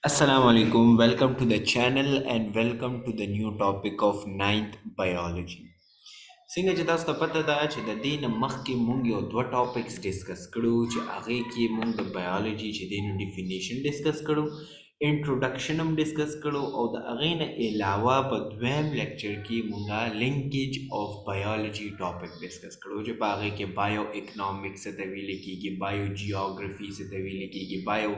Assalamu alaikum. Welcome to the channel and welcome to the new topic of ninth biology. څنګه چې تاسو ته پته ده چې د دې نه مخکې مونږ یو دوه ټاپکس ډسکس کړو چې هغې کې مونږ د بایولوژي چې دی نو ډیفینیشن ډسکس کړو انټروډکشن هم ډسکس کړو او د هغې نه علاوه په دویم لیکچر کې مونږه لینکیج آف بایولوژي ټاپک ډسکس کړو چې په هغې کې بایو اکنامکس څه ته ویلې کېږي بایو جیوګرافي څه ته ویلې کېږي بایو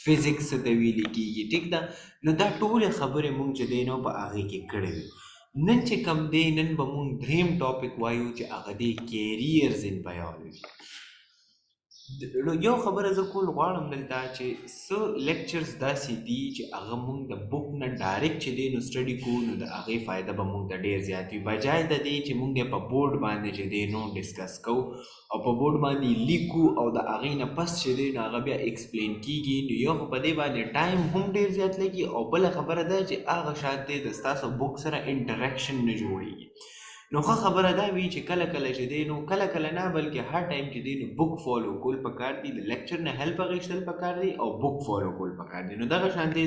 فزیکس څه ته ویلې کېږي ټیک ده نو دا ټولې خبرې مونږ چې دی نو په هغې کې کړې وي نن چې کم دی نن به مونږ دریم ټاپک وایو چې هغه دی کیریرز ان بایولوژي یو خبره زه کول غواړم دلته چې څه لیکچرز داسې دي چې هغه مونږ د بک نه ډایرکټ چې دی نو سټډي کوو نو د هغې فایده به مونږ ته ډېر زیات وي بجای د دې چې مونږ یې په بورډ باندې چې دی نو ډسکس کوو او په بورډ باندې لیکو او د هغې نه پس چې دی نو هغه بیا ایکسپلین کیږي نو یو خو په دې باندې ټایم هم ډېر زیات لګي او بله خبره ده چې هغه شان دی د ستاسو بک سره انټریکشن نه جوړیږي نو ښه خبره دا وي چې کله کله چې دی نو کله کله نه بلکې هر ټایم چې دی نو بک فالو کول پکار دي د لیکچر نه هیلپ اخیستل پکار دي او بک فالو کول پکار دي نو دغه شانتې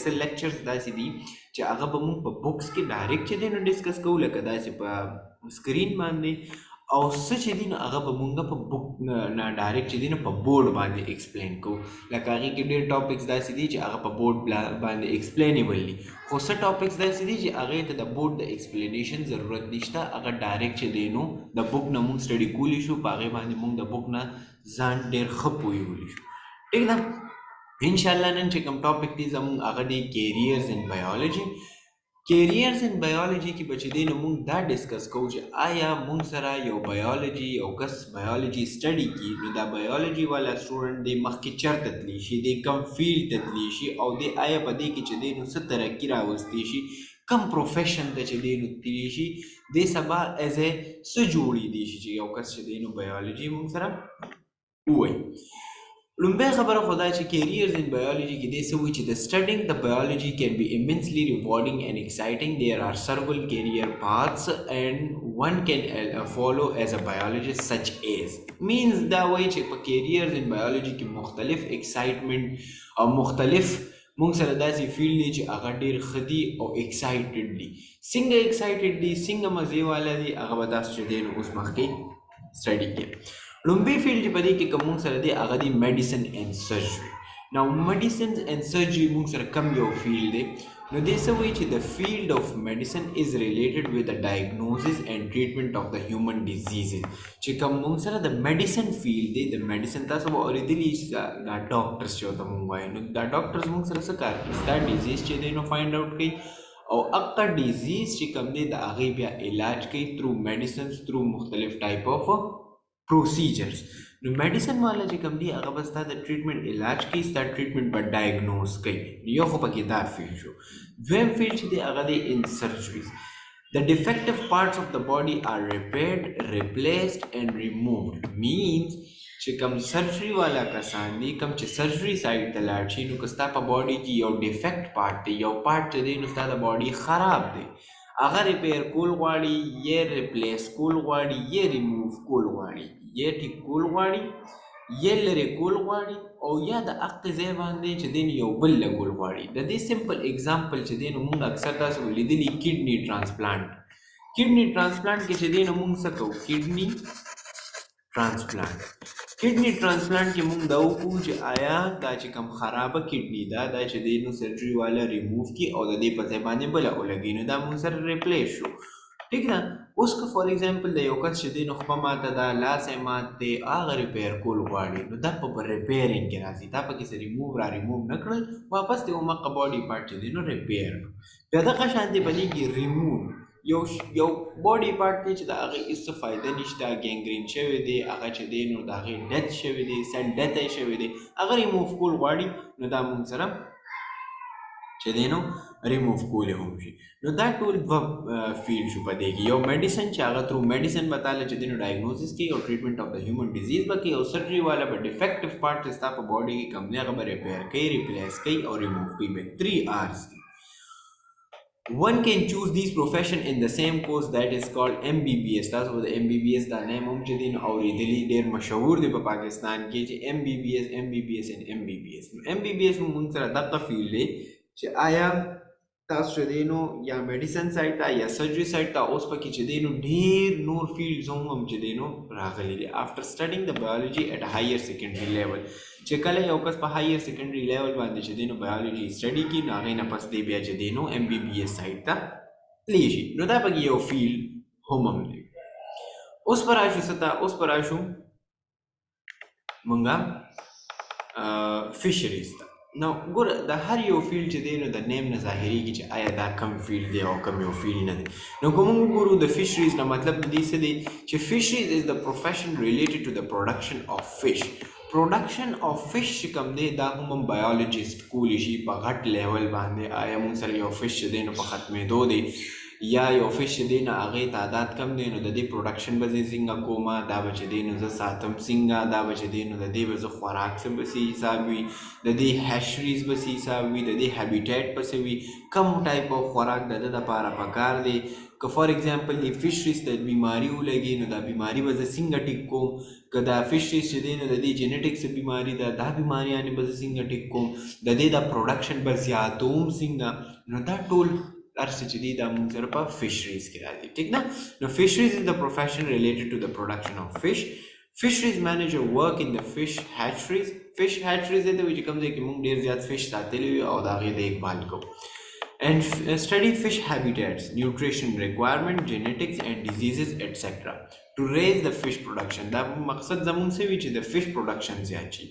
څه لیکچرز داسې دي چې هغه به مونږ په بکس کې ډایرکټ چې دی نو ډسکس کوو لکه داسې په سکرین باندې او څه چې دي نو هغه به مونږ په بک نه ډایرکټ چې دي نو په بورډ باندې ایکسپلین کوو لکه هغې کې ډېر ټاپکس داسې دي چې هغه په بورډ باندې ایکسپلینیبل دي خو څه ټاپکس داسې دي چې هغې ته د بورډ د ایکسپلینیشن ضرورت نشته هغه ډایرکټ چې دی نو د بک نه مونږ سټډي کولی شو په هغې باندې مونږ د بک نه ځان ډېر ښه پوهیولی شو ټیک ده انشاءالله نن چې کوم ټاپک دی زمونږ هغه دی کیریرز ان بایولوژي کیریرز ان بایولوژي کې به چې دی نو مونږ دا ډسکس کوو چې آیا مونږ سره یو بایولوژي یو کس بایولوژي سټډي کي نو دا بایولوژي والا سټوډنټ دی مخکې چېرته تللی شي دی کم فیلډ ته تللی شي او دی آیا په دې کې چې دی نو څه ترقي راوستی شي کم پروفیشن ته چې دی نو تللی شي دی سبا ایز ا څه جوړېدی شي چې یو کس چې دی نو بایولوژي مونږ سره ووایي لومبۍ خبره خو دا چې کیریرز ان بایولوژي کې دې څه وایي چې د studying the biology can be immensely rewarding and exciting. There are several career paths and one can follow as a biologist such as means دا وایي چې په کیریرز ان بایولوژي کې مختلف excitement او مختلف مونږ سره داسې فیلډ دی چې هغه ډېر ښه دي او ایکسایټډ دي څنګه ایکسایټډ دي څنګه مزې والا دي هغه به تاسو چې دی نو اوس مخکې سټډي کوي لومبۍ فیلډ چې په دې کې کوم مونږ سره دی هغه دی میډیسن اینډ سرجري نو میډیسن اینډ سرجري مونږ سره کم یو فیلډ دی نو دې څه وایي چې د فیلډ آف میډیسن از ریلیټډ ود د ډایګنوزس اینډ ټریټمنټ آف د هیومن ډیزیزز چې کوم مونږ سره د میډیسن فیلډ دی د میډیسن تاسو به اورېدلي دا ډاکټرس چې ورته مونږ وایو نو دا ډاکټرس مونږ سره څه کار کوي دا ډیزیز چې دی نو فایند آوټ کوي او هغه ډیزیز چې کوم دی د هغې بیا علاج کوي تھرو میډیسنز تھرو مختلف ټایپ آف پروسیجرز نو میډیسن والا چې کوم دی هغه به ستا د ټریټمنټ علاج کوي ستا ټریټمنټ به ډایګنوز کوي یو خو پکې دا فیلډ شو دویم فیلډ چې دی هغه دی ان سرجریز The defective parts of the body are repaired, replaced and removed means چې کوم سرجری والا کسان دي کوم چې سرجری سایډ ته لاړ شي نو که ستا په باډي کې یو ډیفیکټ پارټ دی یو پارټ چې دی نو ستا د باډي خراب دی هغه ریپیر کول غواړي یا ریپلیس کول غواړي یا ریموو کول غواړي یا ټیک کول غواړي یا لرې کول غواړي او یا د هغې ځای باندې چې دی یو بل لګول غواړي د دې سمپل اګزامپل چې دی نو مونږ اکثر تاسو لیدلي کډني ټرانسپلانټ کډني ټرانسپلانټ کې چې دی نو مونږ څه کوو کډني ټرانسپلانټ کې مونږ دا وکړو چې آیا دا چې کوم خرابه کډني دا چې دی نو سرجري والا ریموو کړي او د دې په ځای باندې بله ولګوي نو دا مونږ سره ریپلیس شو ټیک ده اوس که فار ایگزامپل د یو کس چې دی نو خپه ماته ده لاس یې مات دی هغه ریپیر کول غواړي نو دا په ریپیرینګ کې راځي دا پکې څه ریموو نه کړل واپس د همغه باډي پارټ چې دی نو ریپیر کړو بیا دغه شانتې په دې کې ریموو یو باډي پارټ دی چې د هغې هېڅ څه فایده نشته ګینګرین شوی دی هغه چې دی نو د هغې ډیت شوی دی سن ډیت یې شوی دی هغه ریموو کول غواړي نو دا مونږ سره چې دی نو ریموو کولی هم شي نو دا ټول دوه فیلډ شو په دې کې یو میډیسن چې هغه تھرو میډیسن به تاله چې دی نو ډایګنوزس کوي او ټریټمنټ آف د هیومن ډیزیز به کوي او سرجري والا به ډیفیکټیو پارټ چې ستا په باډي کې کوم دی هغه به ریپیر کوي ریپلیس کوي او ریموو کوي به 3 R's دي one can choose these profession in the same course that is called MBBS. تاسو د MBBS دا نیم هم چې دی نو اورېدلی ډېر مشهور دی په پاکستان کې چې MBBS and MBBS. MBBS مونږ سره دغه فیلډ دی چې آیا تاسو چې دی نو یا میډیسن سایډ ته یا سرجري سایډ ته اوس پکې چې دی نو ډېر نور فیلډز هم چې دی نو راغلي دي after studying the biology at a higher secondary level. چې کله یو کس په هایر سیکنډري لیول باندې چې دی نو بایولوژي سټډي کړي نو هغې نه پس دی بیا چې دی نو MBBS سایډ ته تللی شي. نو دا پکې یو فیلډ هم دی. اوس به راشو څه ته؟ اوس به راشو مونږه فشریز ته. نو ګوره د هر یو فیلډ چې دی نو د نیم نه ظاهریږي چې آیا دا کم فیلډ دی او کم یو فیلډ نه دی. نو که مونږ وګورو د فشریز نه مطلب د دې څه دی چې فشریز از د پروفیشن ریلیټډ ټو د پروډکشن آف فش. پروډکشن آف فش چې کوم دی دا هم بایولوجست کولی شي په غټ لیول باندې. آیا مونږ سره یو فش چې دی نو په ختمېدو دی یا یو فش چې دی نو هغې تعداد کم دی نو د دې پروډکشن به زه څنګه کومه، دا به چې دی نو زه ساتم څنګه، دا به چې دی نو د دې به زه خوراک څه به سې حساب وي، د دې هیشریز به سې حساب وي، د دې هیبیټیټ به څه وي، کم ټایپ آف خوراک د ده دپاره پکار دی. که فار ایگزامپل د فشریز ته بیماري ولګي نو دا بیماري به زه څنګه ټیک کوم، که دا فشریز چې دی نو د دې جینیټکس بیماري ده دا بیماریانې به زه څنګه ټیک کوم، د دې د پروډکشن به زیاتوم څنګه. نو دا ټول هر څه چې دي دا مونږ سره په فشریز کې راځي. ټیک نه؟ نو فشریز از د پروفیشن ریلیټډ ټو د پروډکشن آف فش. فشریز مینیجر ورک ان د فش هیچریز. فش هیچریز دی چې کوم ځای کې مونږ ډېر زیات فش ساتلی وي او د هغې دیکبال کوو. And study fish habitats, nutrition requirement, genetics and diseases etc. to raise the fish production. دا مقصد زمون څه وي چې د fish production زیات شي.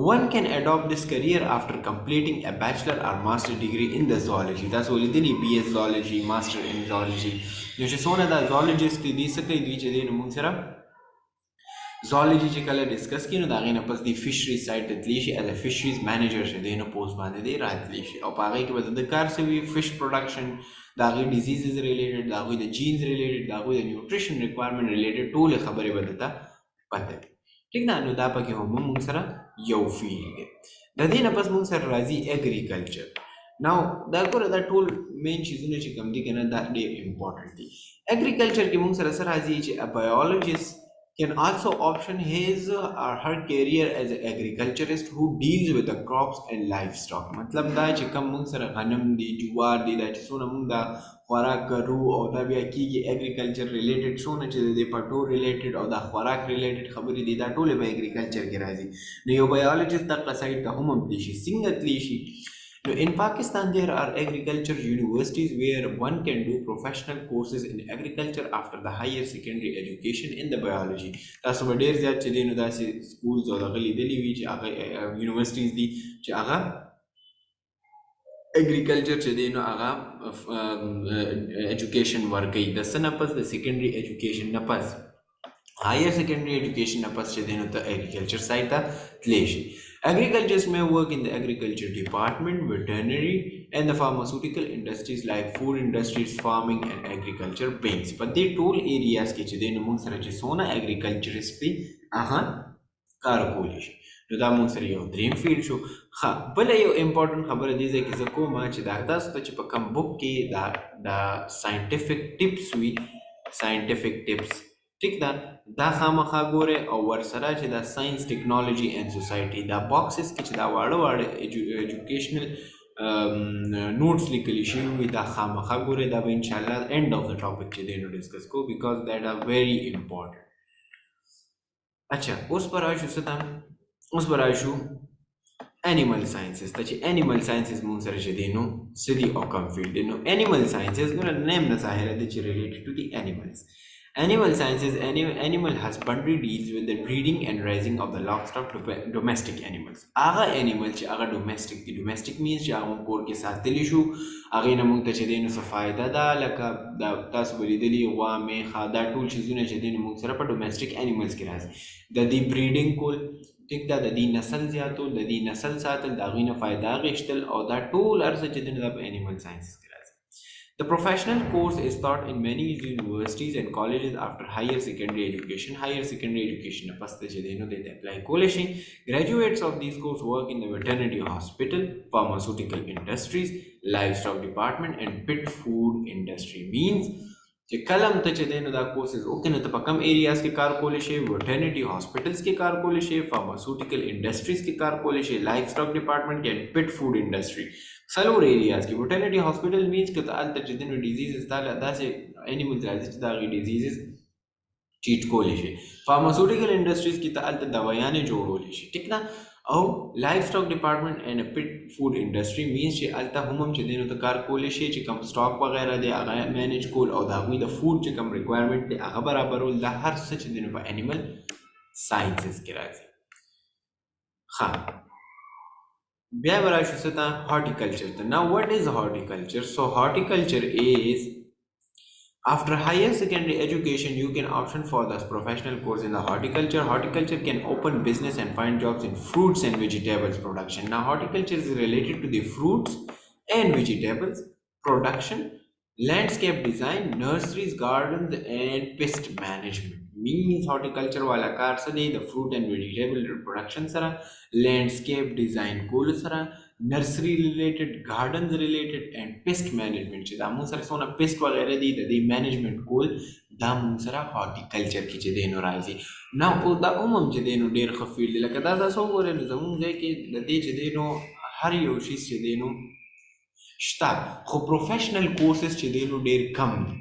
One can adopt this career after completing a bachelor or master degree in the zoology. تاسو ولیدلی BS zoology, master in zoology. نو چې څونه دا zoologist دي څه کوي دوی چې دی نو مونږ سره زالوجي چې کله ډسکس کړي نو د هغې نه پس د فشریز سایډ ته تللی شي، ایز ا فشریز مینیجر چې دی نو پوسټ باندې دی راتللی شي او په هغې کې به د ده کار څه وي، فش پروډکشن، د هغې ډیزیزز ریلیټډ، د هغوی د جینز ریلیټډ، د هغوی د نیوټریشن ریکوایرمنټ ریلیټډ ټولې خبرې به ده ته پته وي. ټیک ده؟ نو دا پکې هم مونږ سره یو فیلډ دی. د دې نه پس مونږ سره راځي ایګریکلچر. نو دا ګوره دا ټول مین چیزونه چې کوم دي که نه دا ډېر امپورټنټ دي. ایګریکلچر کې مونږ سره څه راځي چې ا بایولوجست can also option his or her career as an agriculturist who deals with the crops and livestock. مطلب دا چې کوم مونږ سره غنم دي، جوار دي، دا چې څونه مونږ دا خوراک کرو او دا بیا کېږي ایګریکلچر ریلیټډ، څونه چې د پټو ریلیټډ او دا خوراک ریلیټډ خبرې دي دا ټولې به ایګریکلچر کې راځي. نو یو بایولوجست دغه سایډ ته هم تللی شي. څنګه تللی شي؟ Now, in Pakistan, there are agriculture universities where one can do professional courses in agriculture after the higher secondary education in the biology. تاسو به ډېر زیات چې دی نو داسې سکولز او دغه لیدلي وي چې هغه یونیورسټیز دي چې هغه اګریکلچر چې دی نو هغه ایجوکیشن ورکوي. د څه نه پس؟ د سیکنډري ایجوکیشن نه پس، higher secondary education نه پس چې دی نو ته اګریکلچر سایډ ته تللی شي. Agriculturists may work in the agriculture department, veterinary and the pharmaceutical industries like food industries, farming and agriculture banks. But they tool areas کې چې دی نو مونږ سره چې څونه اګریکلچرست دي هغه کار کولی شي. نو دا مونږ سره یو دریم فیلډ شو. ښه، بله یو امپورټنټ خبره دې ځای کې زه کوم چې دا تاسو ته چې په کوم بک کې دا ساینټیفک ټپس وي، ساینټیفک ټپس، ټیک ده، دا خامخا ګورئ او ورسره چې دا ساینس ټیکنالوجي اینډ سوسایټي دا باکسز کې چې دا واړه واړه ایجوکیشنل نوټس لیکلی شوي وي دا خامخا ګورئ. دا به انشاءالله اینډ آف د ټاپک چې دی نو ډسکس کوو بیکاز دیٹ آر ویری امپورټنټ. اچھا اوس به راشو څه ته؟ اوس به راشو animal sciences ته چې animal sciences مونږ سره چې دی نو څه دي او کوم فیلډ دی. نو animal sciences ګوره نیم نه ظاهره دی چې ریلیټډ ټو دی animals. Animal sciences, animal husbandry deals with the breeding and raising of the livestock domestic animals. هغه animal چې هغه domestic دي. domestic means چې هغه کور کې ساتلی شو، هغې نه مونږ ته چې دی نو څه فایده ده، لکه دا تاسو به لیدلي غوا، میښه، دا ټول چیزونه چې دی نو مونږ سره په domestic animals کې راځي. د دې breeding کول، ټیک ده، د دې نسل زیاتول، د دې نسل ساتل، د هغې نه فایده اخیستل او دا ټول هر څه چې دی نو دا په animal sciences کې راځي. The professional course is taught in many universities and colleges after higher secondary education. Higher secondary education pas te che deno they apply college. Graduates of these courses work in the veterinary hospital, pharmaceutical industries, livestock department, and pet food industry. Means چې کلم ته چې دی نو دا کورسز وکړې نو ته په کم ایریاز کې کار کولی شي وټرنټي هاسپټلز کې کار کولی شي فارماسوټیکل انډسټریز کې کار کولی شي لایف سټاک ډپارټمنټ کې اینډ پټ فوډ انډسټري څلور ایریاز کې وټرنټي هاسپټل مینس که ته هلته چې دی نو ډیزیزز تا له داسې انیملز راځي چې د هغې ډیزیزز ټریټ کولی شي فارماسوټیکل انډسټریز کې ته هلته دوايانې جوړولی شي ټیک نه او لایف سټاک ډپارټمنټ اینډ پټ فوډ انډسټري مینس چې هلته هم چې دی نو ته کار کولی شي چې کوم سټاک وغیره دی هغه مینیج کول او د هغوی د فوډ چې کوم ریکوایرمنټ دی هغه برابرول دا هر څه چې دی نو په انیمل ساینسز کې راځي. ښه بیا به راشو څه ته هارټیکلچر ته. ناو وټ از هارټیکلچر؟ سو هارټیکلچر از after higher secondary education, you can option for this professional course in the horticulture. Horticulture can open business and find jobs in fruits and vegetables production. Now, horticulture is related to the fruits and vegetables production, landscape design, nurseries, gardens, and pest management. Means horticulture wala kar sade the fruit and vegetable production sara, landscape design kol sara, nursery related, gardens related, and pest management چې دا مون سره څونه pest وغیره دي د دې management کول دا مون سره horticulture کې چې دی نو راځي. نو او دا عموم چې دی نو ډېر ښه فیلډ دی لکه دا تاسو وګورئ نو زموږ ځای کې د دې چې دی نو هر یو شیز چې دی نو شته خو پروفیشنل کورسز چې دی نو ډېر کم دي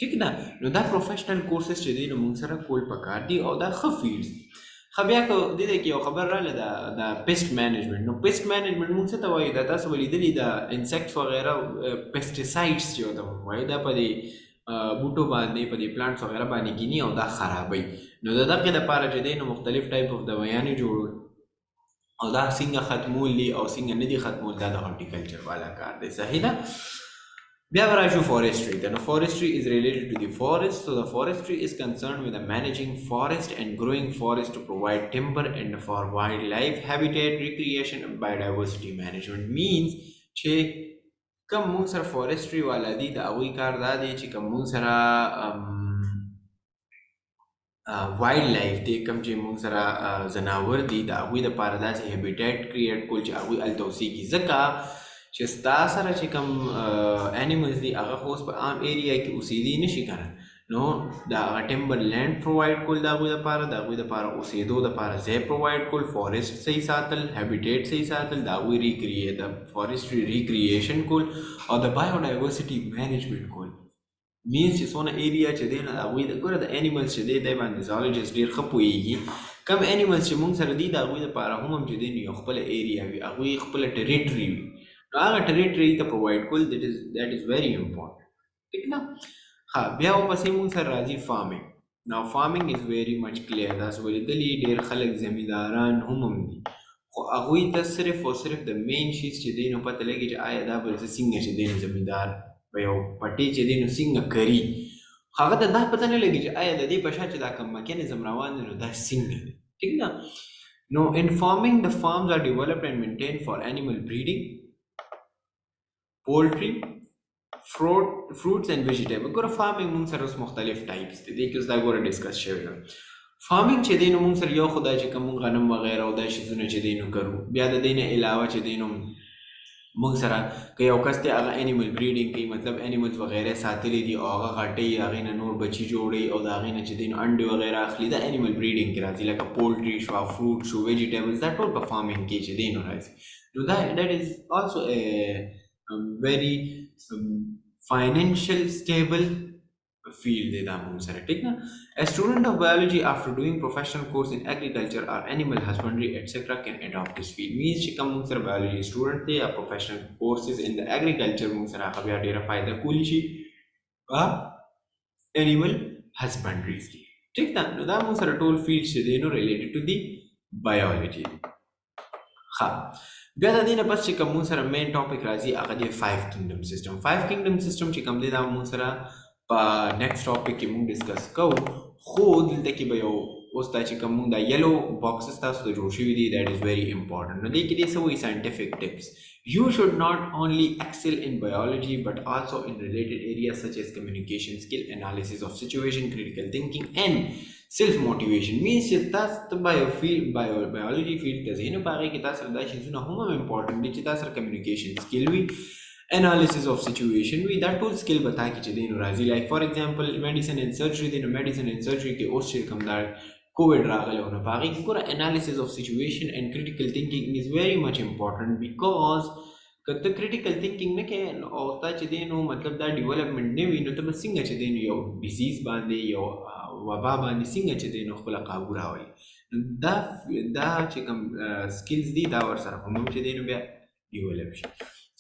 ټیک نه. نو دا پروفیشنل کورسز چې دی نو مونږ سره کول پکار دي او دا ښه فیلډز دي. ښه بیا که دې ځای کې یو خبر راغله د پیسټ مینجمنټ. نو پیسټ مینجمنټ مونږ څه ته وایو؟ دا تاسو به لیدلي د انسیکټس وغیره پیسټیسایډس چې ورته مونږ وایو دا په دې بوټو باندې په دې پلانټس وغیره باندې ګیني او دا خرابوي. نو د دغې دپاره چې دی نو مختلف ټایپ اف دوایانې جوړول او دا څنګه ختمول دي او څنګه نه دي ختمول دا د هارټیکلچر والا کار دی. صحیح ده. بیا به راشو فورسټري ته. نو فورسټري از ریلیټډ ټو دی فورسټ. سو د فورسټري از کنسرن with the managing forest and growing forest to provide timber and for wildlife habitat recreation and biodiversity management. means چې کوم مونږ سره فورسټري والا دي د هغوی کار دا دی چې کوم مونږ سره وایلډ لایف دی کوم چې مونږ سره ځناور دي د هغوی دپاره داسې هیبیټیټ کریټ کول چې هغوی هلته اوسېږي ځکه چې ستا سره چې کوم انیملز دي هغه خو اوس په عام ایریا کې اوسېدی نه شي که نه نو د هغه ټمبر لینډ پرووایډ کول د هغوی دپاره د هغوی دپاره اوسېدو دپاره ځای پرووایډ کول فارسټ صحیح ساتل هیبیټیټ صحیح ساتل د هغوی د فارسټري ریکریشن کول او د بایوډایورسټي مینجمنټ کول. مینس چې څونه ایریا چې دی نو د هغوی د ګوره د انیملز چې دی دی باندې زالوجسټ ډېر ښه پوهېږي کم انیملز چې مونږ سره دي د هغوی دپاره هم چې دی نو یو خپله ایریا وي هغوی خپله ټریټري وي نو هغه ټریټري ته پرووایډ کول دیټ از ویری امپورټنټ ټیک نه. ښه بیا ورپسې مونږ سره راځي فارمنګ. نو فارمنګ از ویری مچ کلیر. تاسو به لیدلي ډېر خلک زمینداران هم دي خو هغوی ته صرف او صرف د مین شیز چې دی نو پته لګي چې آیا دا به زه څنګه چې دی نو زمیندار په یو پټۍ چې دی نو څنګه کري هغه ته دا پته نه لګي چې آیا د دې په شا چې دا کوم میکانیزم روان دی نو دا څنګه دی ټیک نه. نو in farming the farms are developed and maintained for animal breeding, poultry, fruits and vegetables. ګوره فارمنګ مونږ سره اوس مختلف ټایپس دي دې کې اوس دا ګوره ډسکس شوی ده. فارمنګ چې دی نو مونږ سره یو خو دا چې کوم مونږ غنم وغیره او دا شیزونه چې دی نو کرو. بیا د دې نه علاوه چې دی نو مونږ سره که یو کس دی هغه انیمل بریډینګ کوي مطلب انیملز وغیره ساتلی دي او هغه غټوي هغې نه نور بچي جوړوي او د هغې نه چې دی نو انډې وغیره اخلي دا انیمل بریډینګ کې راځي لکه پولټري شوه فروټ شو ویجیټیبلز دا ټول په فارمنګ کې چې دی نو راځي. نو that is also a very financial stable field دی دا مونږ سره ټیک نه. A student of biology after doing professional course in agriculture or animal husbandry etc can adopt this field. means چې کوم مونږ سره biology student دی یا professional courses in the agriculture مونږ سره هغه بیا ډېره فایده کولی شي په animal husbandries کې ټیک ده. نو دا مونږ سره ټول fields چې دی نو related to the biology. ښه بیا د دې نه پس چې کوم مونږ سره مین ټاپک راځي هغه دی 5 kingdom system. 5 kingdom system چې کوم دی دا مونږ سره په نیکسټ ټاپک کې مونږ ډسکس کوو خو دلته کې به یو اوس دا چې کوم موږ دا یلو باکسز تاسو ته جوړ شوي دي that is very important. نو دې کې دې څه وایي scientific tips. You should not only excel in biology but also in related areas such as communication skill, analysis of situation, critical thinking and self motivation. Means چې تاسو ته biology field ته ځئ نو په هغې کې تاسو سره دا شیزونه هم important دي چې تاسو سره communication skill وي, analysis of situation وي, دا ټول سکل به تا کې چې دی نو راځي. لایک فار ایگزامپل میډیسن اینڈ سرجري دی, نو میډیسن اینڈ سرجري کې اوس چې کوم دا کووډ راغلی و نو په هغې کې ګوره انالیسس اف سچویشن اینڈ کریټیکل تھنکینګ از ویری مچ امپورټنٹ بیکاز که ته کریټیکل تھنکینګ نه کوې او تا چې دی نو مطلب دا ډیولپمنټ نه وي نو ته به څنګه چې دی نو یو ډیزیز باندې یو وبا باندې څنګه چې دی نو خپله قابو راولي. دا چې کوم سکلز دي دا ورسره هم چې دی نو بیا ډیولپ شي.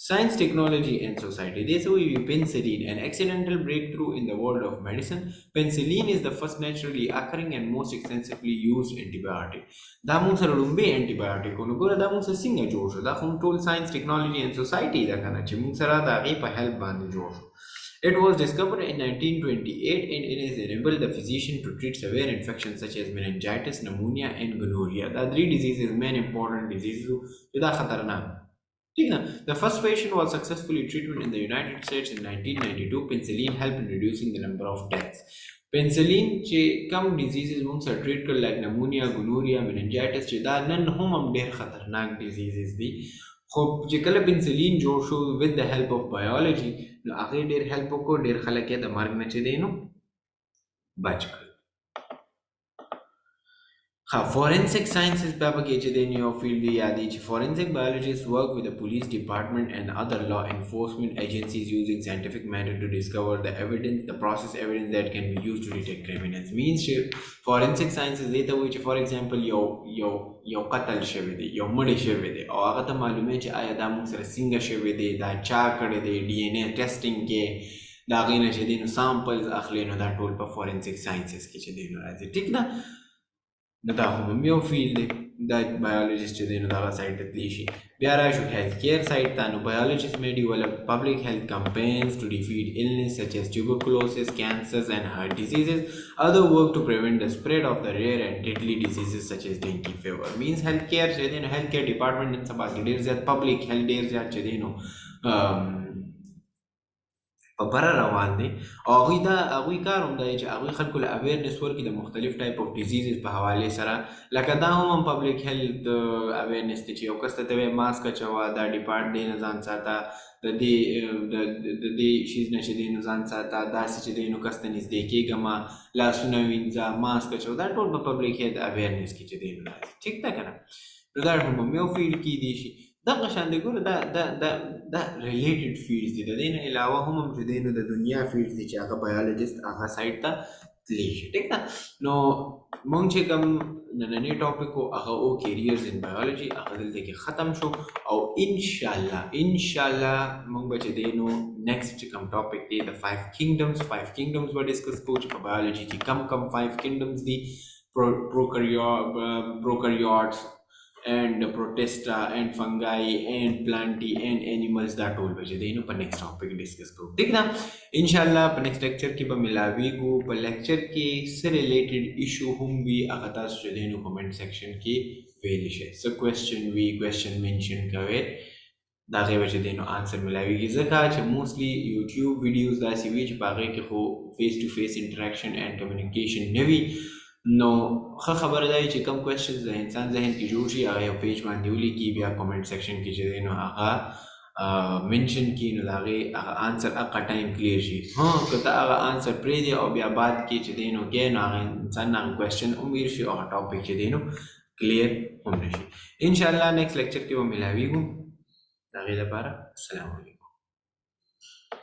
Science, technology and society. This will be penicillin, an accidental breakthrough in the world of medicine. Penicillin is the first naturally occurring and most extensively used antibiotic. دا مونږ سره لومبی antibiotic نو ګوره دا مونږ سره څنګه جوړ شو, دا خو ټول science, technology and society دا کنه چې مونږ سره د هغې په help باندې جوړ شو. It was discovered in 1928 and it has enabled the physician to treat severe infections such as meningitis, pneumonia and gonorrhea. The three diseases, main important diseases, دا خطرناک. The first patient was successfully treated in the United States in 1992. Penicillin helped in reducing the number of deaths. Penicillin چې کم diseases مونږ سره treat کړل like pneumonia, gonorrhea, meningitis چې دا نن هم ډېر خطرناک diseases دي, خو چې کله penicillin جوړ شو with the help of biology نو هغې ډېر help وکړو, ډېر خلک یې د مرګ نه چې دی نو بچ کړل. Forensic sciences بیا پکې چې دی نو یو فیلډ دی یادي چې forensic biologists work with the police department and other law enforcement agencies using scientific method to discover the evidence, the process evidence that can be used to detect criminals. Means چې forensic sciences دی ته وایي چې for example یو قتل شوی دی, یو مړی شوی دی او هغه ته معلومه چې آیا دا موږ سره څنګه شوی دی, دا چا کړی دی, DNA ټیسټینګ کې د هغې نه چې دی نو سامپلز اخلي, نو دا ټول په forensic sciences کې چې دی نو راځي. ټیک ده, نو دا خو هم یو فیلډ دی, دا biologist چې دی نو دغه سایډ ته تللی شي. بیا راشو health care side ته, نو biologists may develop public health campaigns to defeat illness such as tuberculosis, cancers and heart diseases. Other work to prevent the spread of the rare and deadly diseases such as dengue fever. Means health care چې دی نو health care department نن سبا کې ډېر زیات public health ډېر زیات چې دی نو په بره روان دی او هغوی کار هم دی چې هغوی خلکو له اویرنس ورکړي د مختلف ټایپ اف ډیزیزز په حوالې سره. لکه دا هم پبلک هیلث اویرنس دی چې یو کس ته ته وایي ماسک اچوه, دا ډیپارټ دی نه ځان ساته, د دې شیز نه چې دی نو ځان ساته, داسې چې دی نو کس ته نږدې کېږه ما, لاسونه وینځه, ماسک اچوه, دا ټول په پبلک هیلث اویرنس کې چې دی نو راځي. ټیک ده که نه, نو دا هم یو فیلډ کیدی شي. دغه شان دی ګوره دا ریلیټډ فیلډز دي, د دې نه علاوه هم چې دی نو د دنیا فیلډز دي چې هغه بایولوجست هغه سایډ ته تللی شي. ټیک ده, نو مونږ چې کوم نننی ټاپک و هغه او کیریرز ان بایولوجي هغه دلته کې ختم شو او انشاءالله مونږ به چې دی نو نیکسټ چې کوم ټاپک دی د 5 کینګډمز به ډسکس کوو چې په بایولوجي کې کم 5 کینګډمز دي, پروکریوټس and protista and fungi and plantae and animals, دا ټول به چې دی نو په نیکسټ ټاپک ډسکس کوو. ټیک ده, انشاءالله په نیکسټ لیکچر کې به ملاویږو. په لیکچر کې څه ریلیټډ ایشو هم وي هغه تاسو چې دی نو کمنټ سیکشن کې ویلی شئ. څه کوېسچن وي کوېسچن منشن کوئ, د هغې به چې دی نو آنسر ملاویږي, ځکه چې موسټلی یوټیوب ویډیوز داسې وي چې په هغې کې خو فیس ټو فیس انټراکشن اینډ کمیونیکیشن نه وي. نو ښه خبره دا چې کوم کوېسچنز د انسان ذهن کې جوړ شي هغه یو پیج باندې ولیکي, بیا کمنټ سیکشن کې چې دی نو هغه منشن کړي, نو د هغې هغه آنسر هغه ټایم کلیر شي. که ته هغه آنسر پرېږدې او بیا بعد کې چې دی نو کې نو هغه انسان هغه کوېسچن هم هیر شي او هغه ټاپک چې دی نو کلیر هم نه شي. انشاءالله نیکسټ لیکچر کې به ملاویږو. د هغې لپاره السلام علیکم.